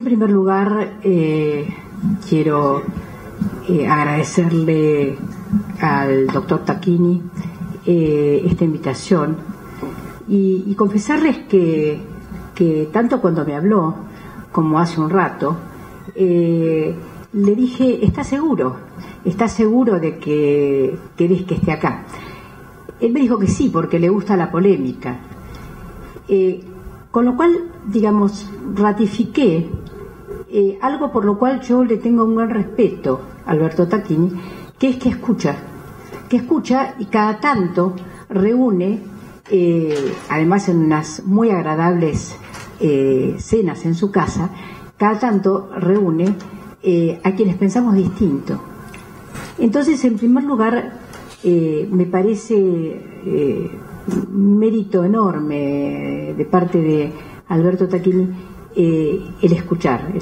primer lugar, quiero agradecerle al doctor Tacchini esta invitación y confesarles que tanto cuando me habló como hace un rato, le dije, ¿estás seguro de que querés que esté acá? Él me dijo que sí, porque le gusta la polémica. Con lo cual, digamos, ratifiqué algo por lo cual yo le tengo un gran respeto a Alberto Tacchini, que es que escucha y cada tanto reúne, además en unas muy agradables cenas en su casa, cada tanto reúne a quienes pensamos distinto. Entonces, en primer lugar, me parece mérito enorme de parte de Alberto Tacchini el escuchar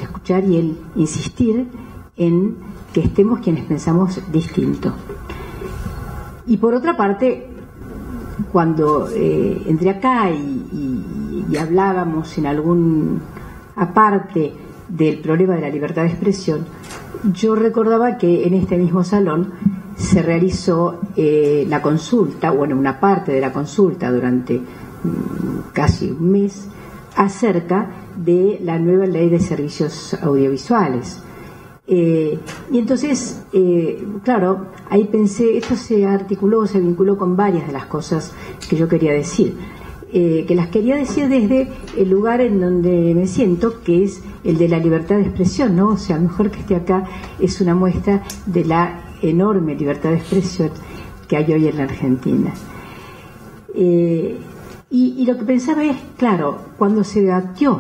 y el insistir en que estemos quienes pensamos distinto. Y por otra parte, cuando entré acá y hablábamos en algún aparte del problema de la libertad de expresión, yo recordaba que en este mismo salón se realizó la consulta, bueno, una parte de la consulta durante casi un mes, acerca de la nueva ley de servicios audiovisuales. Y entonces, claro, ahí pensé, esto se vinculó con varias de las cosas que yo quería decir, que las quería decir desde el lugar en donde me siento, que es el de la libertad de expresión, ¿no? O sea, mejor que esté acá es una muestra de la enorme libertad de expresión que hay hoy en la Argentina. Y lo que pensaba es, claro, cuando se debatió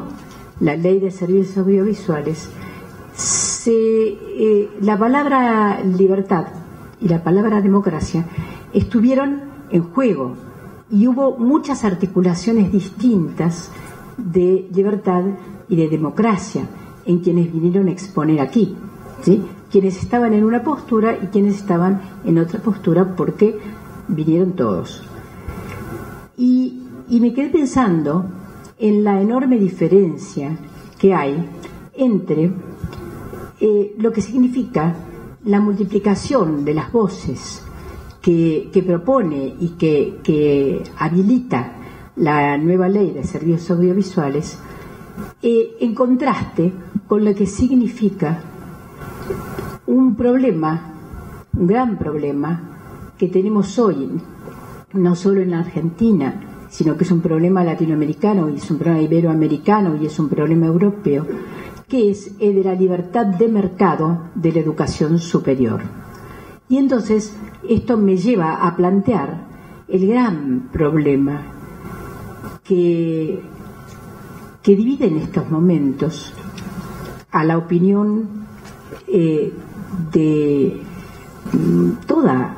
la ley de servicios audiovisuales, la palabra libertad y la palabra democracia estuvieron en juego y hubo muchas articulaciones distintas de libertad y de democracia en quienes vinieron a exponer aquí, ¿sí? Quienes estaban en una postura y quienes estaban en otra postura, porque vinieron todos. Y me quedé pensando en la enorme diferencia que hay entre lo que significa la multiplicación de las voces que propone y que habilita la nueva ley de servicios audiovisuales, en contraste con lo que significa un gran problema que tenemos hoy, no solo en la Argentina, sino que es un problema latinoamericano, y es un problema iberoamericano, y es un problema europeo, que es el de la libertad de mercado de la educación superior. Y entonces esto me lleva a plantear el gran problema que divide en estos momentos a la opinión de toda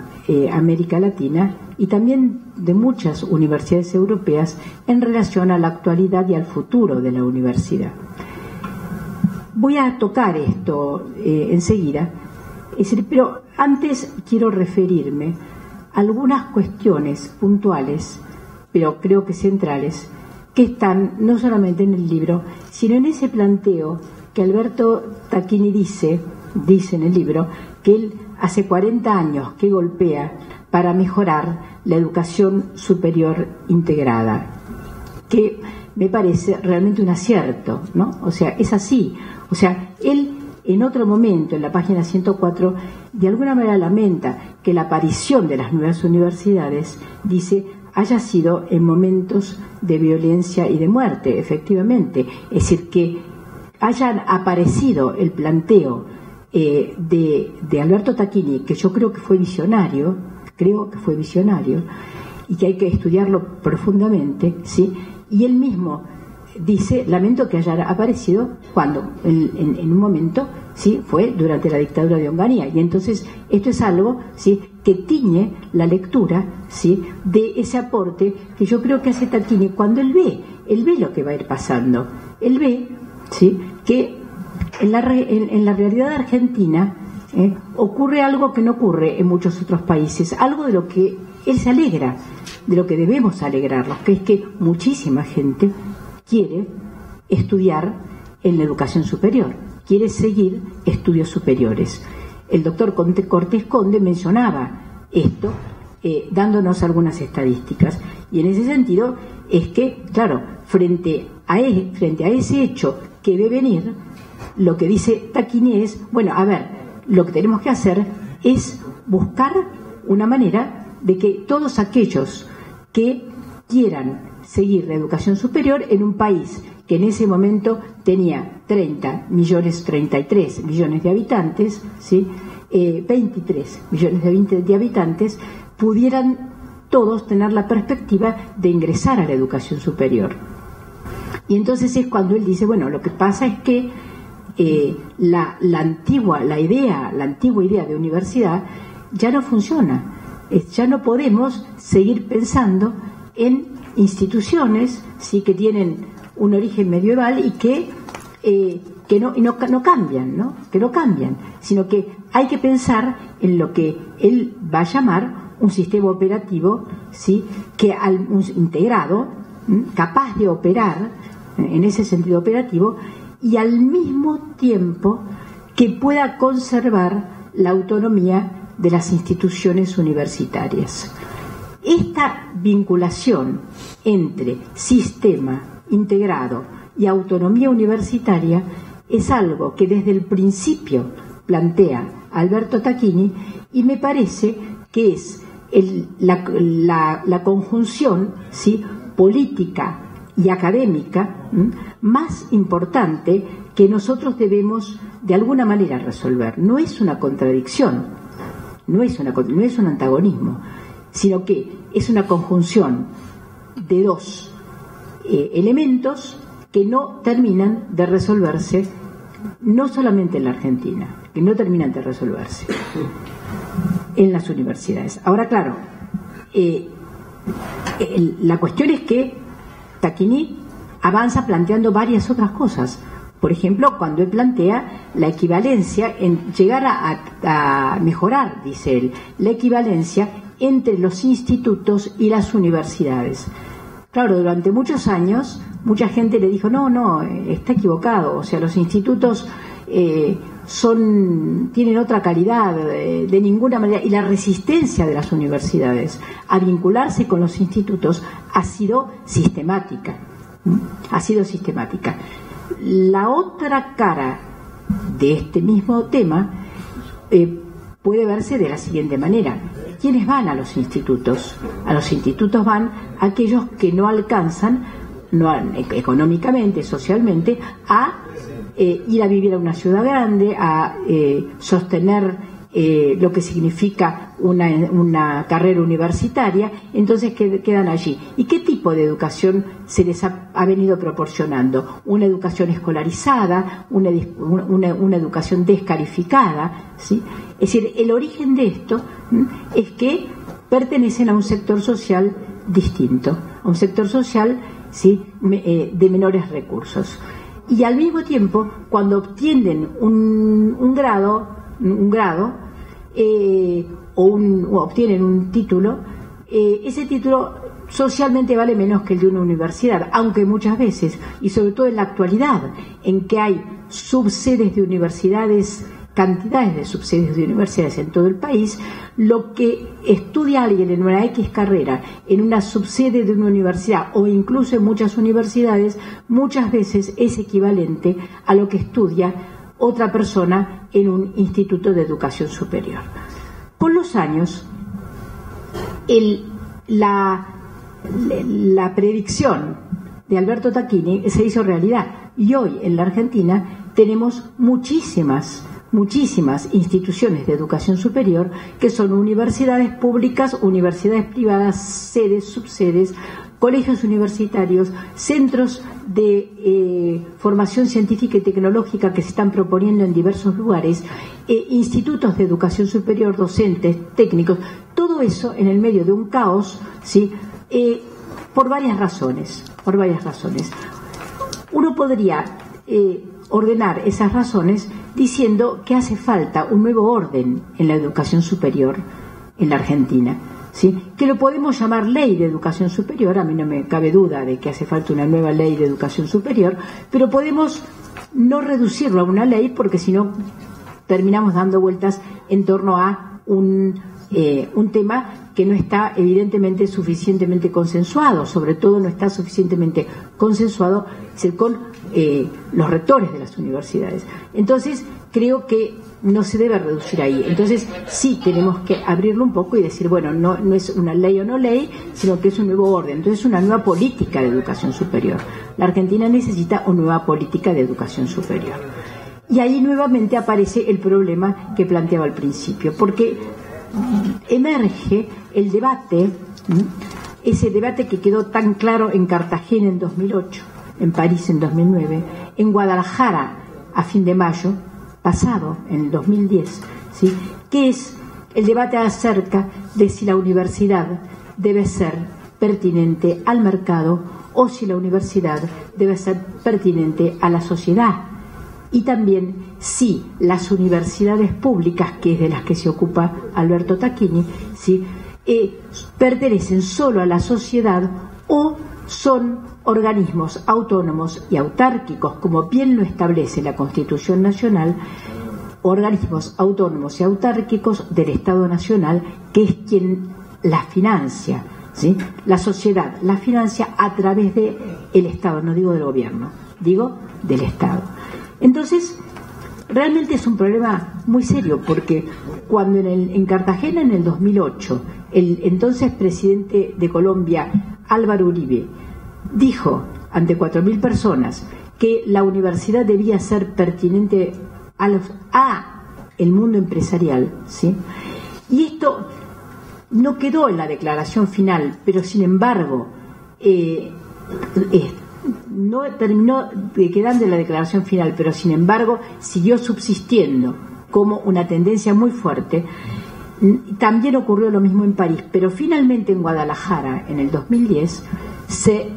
América Latina y también de muchas universidades europeas en relación a la actualidad y al futuro de la universidad. Voy a tocar esto enseguida, pero antes quiero referirme a algunas cuestiones puntuales, pero creo que centrales, que están no solamente en el libro, sino en ese planteo que Alberto Tacchini dice en el libro, que él hace 40 años que golpea para mejorar la educación superior integrada, que me parece realmente un acierto, ¿no? O sea, es así. O sea, él en otro momento, en la página 104, de alguna manera lamenta que la aparición de las nuevas universidades, dice, haya sido en momentos de violencia y de muerte, efectivamente. Es decir, que hayan aparecido el planteo de Alberto Tacchini, que yo creo que fue visionario, y que hay que estudiarlo profundamente, ¿sí? Y él mismo dice, lamento que haya aparecido cuando, en un momento, ¿sí? Fue durante la dictadura de Onganía. Y entonces esto es algo, ¿sí? Que tiñe la lectura, ¿sí? De ese aporte que yo creo que hace Tacchini cuando él ve lo que va a ir pasando. Él ve, ¿sí? Que en la realidad argentina ocurre algo que no ocurre en muchos otros países, algo de lo que él se alegra, de lo que debemos alegrarnos, que es que muchísima gente quiere estudiar en la educación superior, quiere seguir estudios superiores. El doctor Cortés Conde mencionaba esto, dándonos algunas estadísticas, y en ese sentido es que, claro, frente a ese hecho que ve venir, lo que dice Tacchini es, bueno, a ver, lo que tenemos que hacer es buscar una manera de que todos aquellos que quieran seguir la educación superior en un país que en ese momento tenía 33 millones de habitantes, ¿sí? 23 millones de habitantes, pudieran todos tener la perspectiva de ingresar a la educación superior. Y entonces es cuando él dice, bueno, lo que pasa es que la antigua idea de universidad ya no funciona. Ya no podemos seguir pensando en instituciones, sí, que tienen un origen medieval y que no cambian, ¿no? Que no cambian, sino que hay que pensar en lo que él va a llamar un sistema operativo, ¿sí? Integrado, capaz de operar en ese sentido operativo, y al mismo tiempo que pueda conservar la autonomía de las instituciones universitarias. Esta vinculación entre sistema integrado y autonomía universitaria es algo que desde el principio plantea Alberto Tacchini, y me parece que es la conjunción, ¿sí?, política y académica más importante que nosotros debemos de alguna manera resolver. No es una contradicción, no es un antagonismo, sino que es una conjunción de dos elementos que no terminan de resolverse, no solamente en la Argentina, que no terminan de resolverse en las universidades. Ahora, claro, la cuestión es que Tacchini avanza planteando varias otras cosas. Por ejemplo, cuando él plantea la equivalencia, en llegar a mejorar, dice él, la equivalencia entre los institutos y las universidades. Claro, durante muchos años mucha gente le dijo, no, está equivocado, o sea, los institutos tienen otra calidad, de ninguna manera, y la resistencia de las universidades a vincularse con los institutos ha sido sistemática. La otra cara de este mismo tema puede verse de la siguiente manera. ¿Quiénes van a los institutos? A los institutos van aquellos que no alcanzan, económicamente, socialmente, a ir a vivir a una ciudad grande, a sostener lo que significa una carrera universitaria. Entonces quedan allí. ¿Y qué tipo de educación se les ha venido proporcionando? Una educación escolarizada, una educación descalificada, ¿sí? Es decir, el origen de esto es que pertenecen a un sector social distinto, a un sector social, ¿sí?, de menores recursos. Y al mismo tiempo, cuando obtienen un grado o obtienen un título, ese título socialmente vale menos que el de una universidad, aunque muchas veces, y sobre todo en la actualidad, en que hay subsedes de universidades, cantidades de subsedes de universidades en todo el país, lo que estudia alguien en una X carrera, en una subsede de una universidad o incluso en muchas universidades, muchas veces es equivalente a lo que estudia otra persona en un instituto de educación superior. Con los años, la predicción de Alberto Tacchini se hizo realidad, y hoy en la Argentina tenemos muchísimas instituciones de educación superior que son universidades públicas, universidades privadas, sedes, subsedes, colegios universitarios, centros de formación científica y tecnológica que se están proponiendo en diversos lugares, institutos de educación superior, docentes, técnicos, todo eso en el medio de un caos, ¿sí?, por varias razones. Uno podría ordenar esas razones diciendo que hace falta un nuevo orden en la educación superior en la Argentina, ¿sí? Que lo podemos llamar ley de educación superior, a mí no me cabe duda de que hace falta una nueva ley de educación superior, pero podemos no reducirlo a una ley porque si no terminamos dando vueltas en torno a un tema que no está evidentemente suficientemente consensuado, sobre todo no está suficientemente consensuado con los rectores de las universidades. Entonces, creo que no se debe reducir ahí. Entonces, sí tenemos que abrirlo un poco y decir, bueno, no es una ley o no ley, sino que es un nuevo orden. Entonces, una nueva política de educación superior. La Argentina necesita una nueva política de educación superior. Y ahí nuevamente aparece el problema que planteaba al principio, porque emerge el debate, ese debate que quedó tan claro en Cartagena en 2008, en París en 2009, en Guadalajara a fin de mayo pasado, en el 2010, ¿sí? Que es el debate acerca de si la universidad debe ser pertinente al mercado o si la universidad debe ser pertinente a la sociedad. Y también si las universidades públicas, que es de las que se ocupa Alberto Tacchini, ¿sí? Pertenecen solo a la sociedad o son organismos autónomos y autárquicos, como bien lo establece la Constitución Nacional, organismos autónomos y autárquicos del Estado Nacional, que es quien las financia, ¿sí? La sociedad las financia a través del Estado, no digo del gobierno, digo del Estado. Entonces, realmente es un problema muy serio, porque cuando en Cartagena en el 2008, el entonces presidente de Colombia, Álvaro Uribe, dijo ante 4.000 personas que la universidad debía ser pertinente a el mundo empresarial, ¿sí? Y esto no quedó en la declaración final, pero sin embargo no terminó quedando en la declaración final, pero sin embargo siguió subsistiendo como una tendencia muy fuerte. También ocurrió lo mismo en París, pero finalmente en Guadalajara, en el 2010, se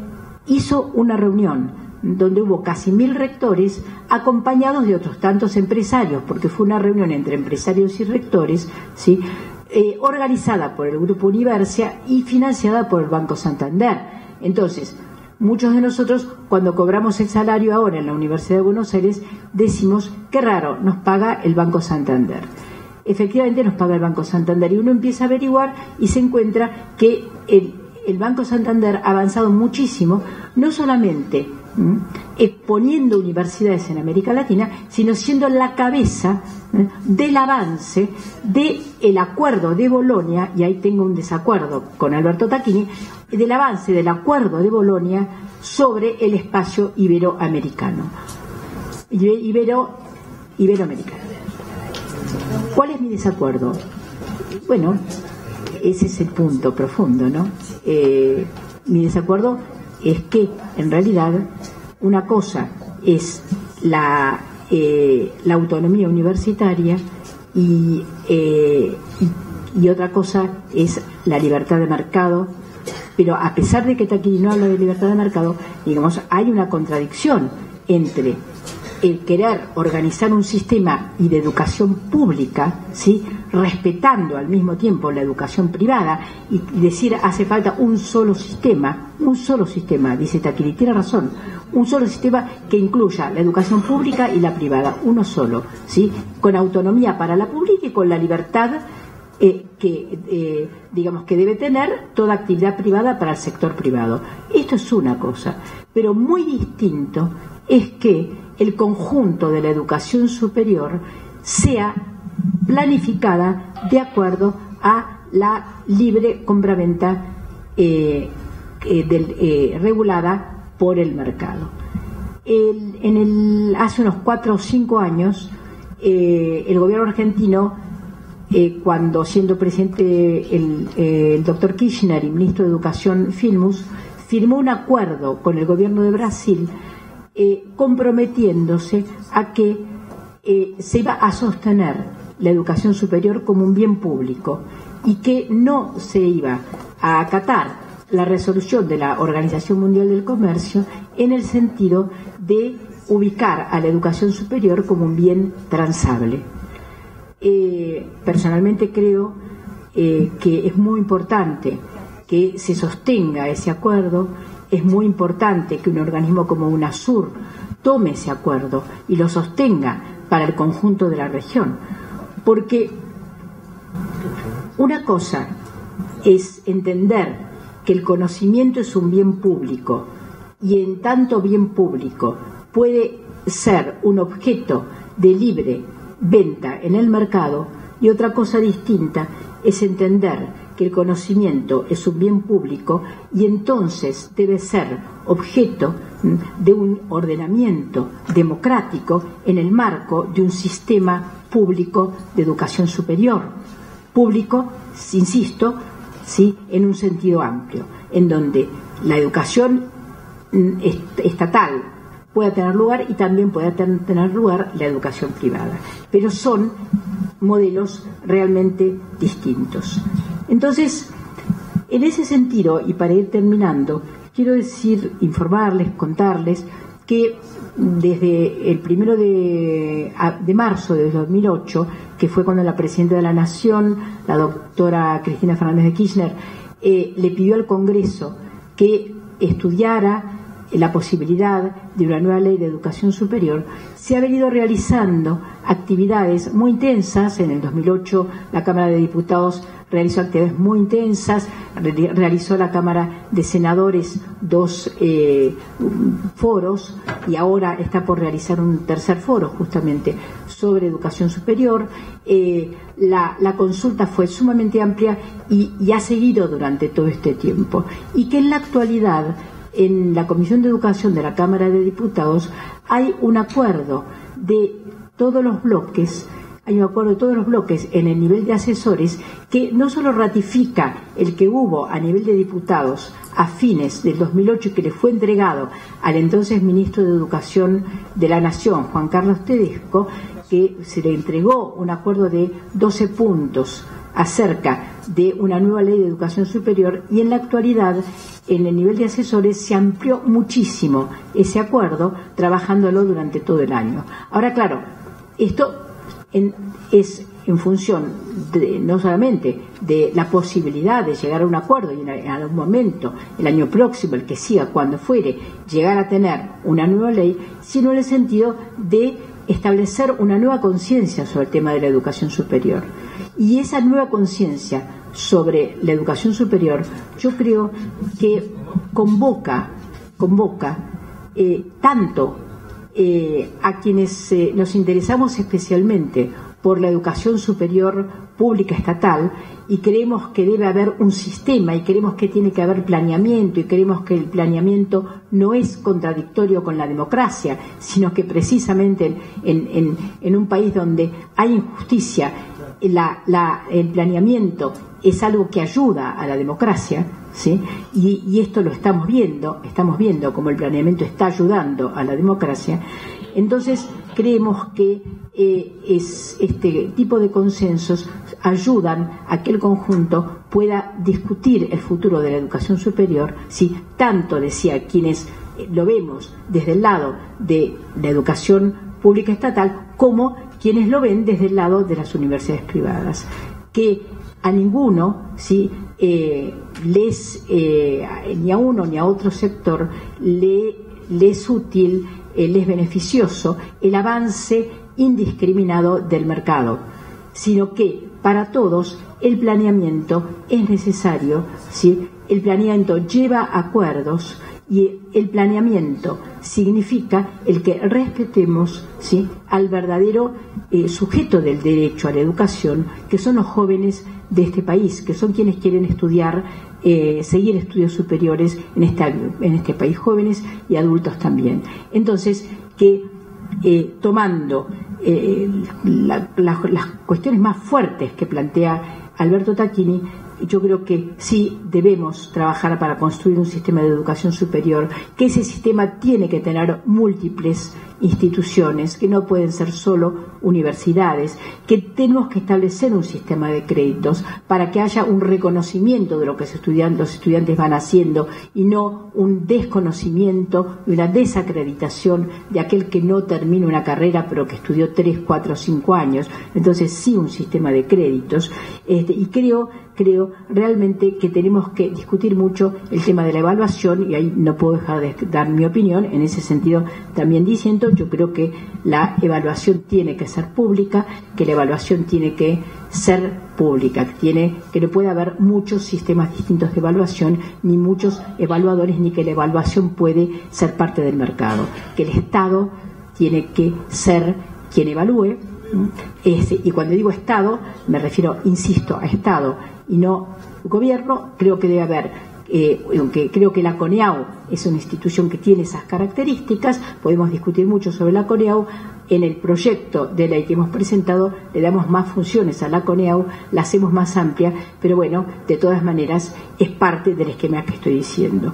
hizo una reunión donde hubo casi 1.000 rectores acompañados de otros tantos empresarios, porque fue una reunión entre empresarios y rectores, ¿sí? Organizada por el Grupo Universia y financiada por el Banco Santander. Entonces, muchos de nosotros, cuando cobramos el salario ahora en la Universidad de Buenos Aires, decimos, qué raro, nos paga el Banco Santander. Efectivamente nos paga el Banco Santander y uno empieza a averiguar y se encuentra que el Banco Santander ha avanzado muchísimo, no solamente exponiendo universidades en América Latina, sino siendo la cabeza del avance del acuerdo de Bolonia, y ahí tengo un desacuerdo con Alberto Tacchini, del avance del acuerdo de Bolonia sobre el espacio iberoamericano. Iberoamericano. ¿Cuál es mi desacuerdo? Bueno, ese es el punto profundo, ¿no? Mi desacuerdo es que, en realidad, una cosa es la autonomía universitaria y otra cosa es la libertad de mercado. Pero a pesar de que Tacchini no habla de libertad de mercado, digamos, hay una contradicción entre el querer organizar un sistema y de educación pública, ¿sí?, respetando al mismo tiempo la educación privada, y decir hace falta un solo sistema, dice Tacchini, tiene razón, un solo sistema que incluya la educación pública y la privada, uno solo, ¿sí?, con autonomía para la pública y con la libertad digamos que debe tener toda actividad privada para el sector privado. Esto es una cosa, pero muy distinto es que el conjunto de la educación superior sea planificada de acuerdo a la libre compraventa regulada por el mercado. Hace unos 4 o 5 años el gobierno argentino, cuando siendo presidente el doctor Kirchner y ministro de Educación Filmus, firmó un acuerdo con el gobierno de Brasil comprometiéndose a que se iba a sostener la educación superior como un bien público y que no se iba a acatar la resolución de la Organización Mundial del Comercio en el sentido de ubicar a la educación superior como un bien transable. Personalmente creo que es muy importante que se sostenga ese acuerdo, es muy importante que un organismo como UNASUR tome ese acuerdo y lo sostenga para el conjunto de la región, porque una cosa es entender que el conocimiento es un bien público y en tanto bien público puede ser un objeto de libre venta en el mercado, y otra cosa distinta es entender que el conocimiento es un bien público y entonces debe ser objeto de un ordenamiento democrático en el marco de un sistema público de educación superior. Público, insisto, ¿sí?, en un sentido amplio, en donde la educación estatal pueda tener lugar y también pueda tener lugar la educación privada. Pero son modelos realmente distintos. Entonces, en ese sentido, y para ir terminando, quiero informarles, contarles que desde el 1 de marzo de 2008, que fue cuando la Presidenta de la Nación, la doctora Cristina Fernández de Kirchner, le pidió al Congreso que estudiara la posibilidad de una nueva ley de educación superior, se ha venido realizando actividades muy intensas. En el 2008 la Cámara de Diputados realizó actividades muy intensas, realizó la Cámara de Senadores 2 foros, y ahora está por realizar un tercer foro justamente sobre educación superior. La consulta fue sumamente amplia y ha seguido durante todo este tiempo, y que en la actualidad en la Comisión de Educación de la Cámara de Diputados hay un acuerdo de todos los bloques, en el nivel de asesores, que no solo ratifica el que hubo a nivel de diputados a fines del 2008 y que le fue entregado al entonces ministro de Educación de la Nación, Juan Carlos Tedesco, que se le entregó un acuerdo de 12 puntos acerca de una nueva ley de educación superior, y en la actualidad en el nivel de asesores se amplió muchísimo ese acuerdo, trabajándolo durante todo el año. Ahora, claro, esto es en función no solamente de la posibilidad de llegar a un acuerdo y en algún momento, el año próximo, el que siga, cuando fuere, llegar a tener una nueva ley, sino en el sentido de establecer una nueva conciencia sobre el tema de la educación superior. Y esa nueva conciencia sobre la educación superior, yo creo que convoca tanto a quienes nos interesamos especialmente por la educación superior pública estatal, y creemos que debe haber un sistema, y creemos que tiene que haber planeamiento, y creemos que el planeamiento no es contradictorio con la democracia, sino que precisamente en un país donde hay injusticia, el planeamiento es algo que ayuda a la democracia, ¿sí? Y esto lo estamos viendo como el planeamiento está ayudando a la democracia. Entonces creemos que este tipo de consensos ayudan a que el conjunto pueda discutir el futuro de la educación superior, ¿sí? Tanto, decía, quienes lo vemos desde el lado de la educación pública estatal, como quienes lo ven desde el lado de las universidades privadas, que a ninguno, ¿sí?, ni a uno ni a otro sector le es útil, le es beneficioso el avance indiscriminado del mercado, sino que para todos el planeamiento es necesario, ¿sí? El planeamiento lleva acuerdos, y el planeamiento significa el que respetemos, ¿sí?, al verdadero sujeto del derecho a la educación, que son los jóvenes de este país, que son quienes quieren estudiar, seguir estudios superiores en este país, jóvenes y adultos también. Entonces, que tomando las cuestiones más fuertes que plantea Alberto Tacchini, yo creo que sí debemos trabajar para construir un sistema de educación superior, que ese sistema tiene que tener múltiples instituciones, que no pueden ser solo universidades, que tenemos que establecer un sistema de créditos para que haya un reconocimiento de lo que los estudiantes van haciendo y no un desconocimiento y una desacreditación de aquel que no termina una carrera pero que estudió 3, 4, 5 años. Entonces sí, un sistema de créditos, y creo realmente que tenemos que discutir mucho el tema de la evaluación, y ahí no puedo dejar de dar mi opinión en ese sentido también diciendo, yo creo que la evaluación tiene que ser pública, que la evaluación tiene que ser pública, que no puede haber muchos sistemas distintos de evaluación, ni muchos evaluadores, ni que la evaluación puede ser parte del mercado, que el Estado tiene que ser quien evalúe. Y cuando digo Estado, me refiero, insisto, a Estado y no gobierno. Creo que debe haber, aunque creo que la CONEAU es una institución que tiene esas características, podemos discutir mucho sobre la CONEAU. En el proyecto de ley que hemos presentado le damos más funciones a la CONEAU, la hacemos más amplia, pero bueno, de todas maneras es parte del esquema que estoy diciendo.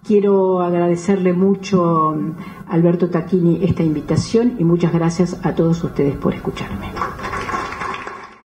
Quiero agradecerle mucho a Alberto Tacchini esta invitación y muchas gracias a todos ustedes por escucharme.